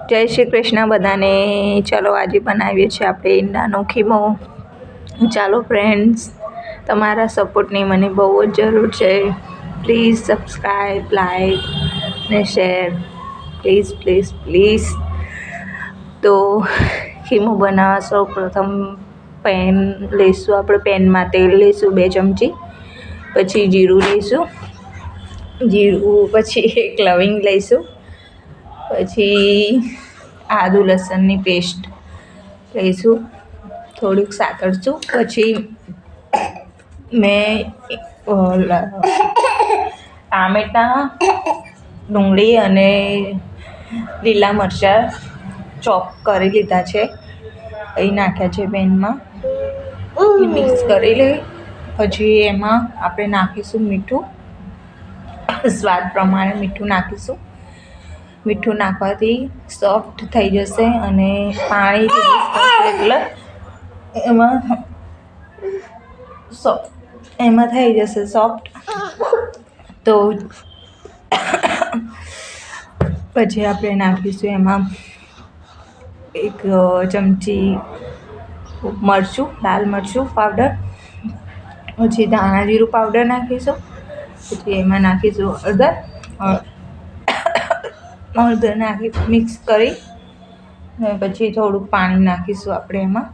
જય શ્રી કૃષ્ણ બધાને. ચાલો આજે બનાવીએ છીએ આપણે ઈંડાનો ખીમો. ચાલો ફ્રેન્ડ્સ, તમારા સપોર્ટની મને બહુ જ જરૂર છે. પ્લીઝ સબસ્ક્રાઈબ, લાઈક ને શેર, પ્લીઝ પ્લીઝ પ્લીઝ. તો ખીમો બનાવવા સૌ પ્રથમ પેન લઈશું. આપણે પેનમાં તેલ લઈશું 2 ચમચી, પછી જીરું લઈશું, પછી એક લવિંગ લઈશું, પછી આદુ લસણની પેસ્ટ લઈશું, થોડીક સાતળશું. પછી મેં ટામેટાં, ડુંગળી અને લીલા મરચાં ચોપ કરી લીધા છે, એ નાખ્યા છે પેનમાં. મિક્સ કરી લઈ પછી એમાં આપણે નાખીશું મીઠું, સ્વાદ પ્રમાણે મીઠું નાખીશું. મીઠું નાખવાથી સોફ્ટ થઈ જશે અને પાણી રિલીઝ કરશે એટલે એમાં થઈ જશે સોફ્ટ. તો પછી આપણે નાખીશું એમાં 1 ચમચી મરચું, લાલ મરચું પાવડર, પછી ધાણા જીરું પાવડર નાખીશું. પછી એમાં નાખીશું હળદર નાખી મિક્સ કરી અને પછી થોડુંક પાણી નાખીશું આપણે એમાં.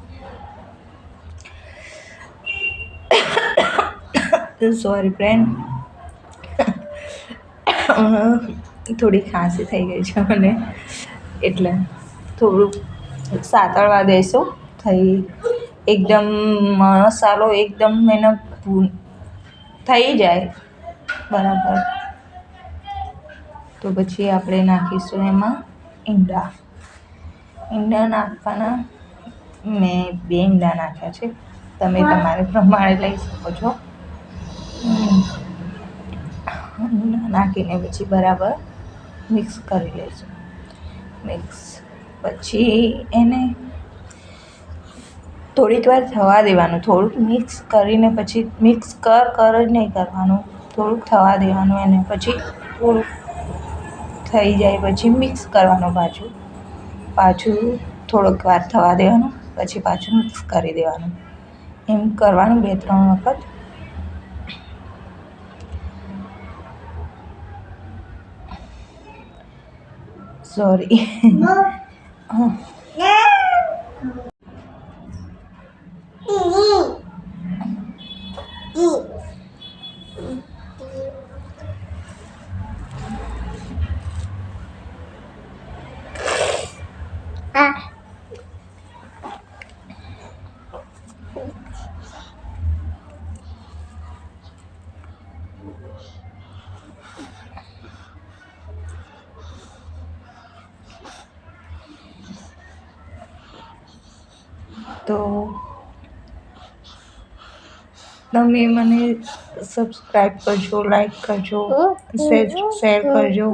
સોરી ફ્રેન્ડ, થોડી ખાંસી થઈ ગઈ છે મને, એટલે થોડુંક સાતળવા દઈશું. એકદમ મસાલો એકદમ એને થઈ જાય બરાબર, તો પછી આપણે નાખીશું એમાં ઈંડા નાખવાના. મેં 2 ઈંડા નાખ્યા છે, તમે તમારે પ્રમાણે લઈ શકો છો. નાખીને પછી બરાબર મિક્સ કરી લઈશું. પછી એને થોડીક વાર થવા દેવાનું. થોડુંક મિક્સ કરીને પછી મિક્સ કર જ નહીં કરવાનું, થોડુંક થવા દેવાનું એને. પછી થોડુંક થઈ જાય પછી મિક્સ કરવાનું, પાછું થોડોક વાર થવા દેવાનું, પછી પાછું મિક્સ કરી દેવાનું. એમ કરવાનું 2-3 વખત. સોરી. તો તમે મને સબસ્ક્રાઈબ કરજો, લાઈક કરજો, શેર કરજો.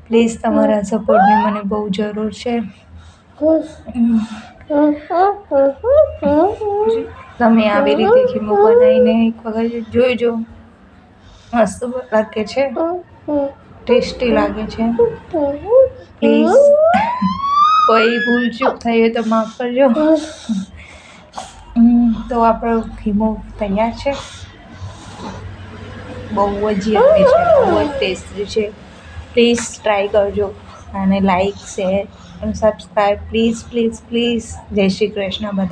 પ્લીઝ તમારા સપોર્ટની મને બહુ જરૂર છે. તમે આવી રીતે ખીમો બનાવીને એક વખત જોઈજો. મસ્ત લાગે છે, ટેસ્ટી લાગે છે. પ્લીઝ કોઈ ભૂલચૂક થઈ હોય તો માફ કરજો. તો આપણો ખીમો તૈયાર છે. બહુ જ યમ્મી છે, બહુ જ ટેસ્ટી છે. પ્લીઝ ટ્રાય કરજો અને લાઈક, શેર અને સબસ્ક્રાઈબ પ્લીઝ પ્લીઝ પ્લીઝ. જય શ્રી કૃષ્ણ બધા.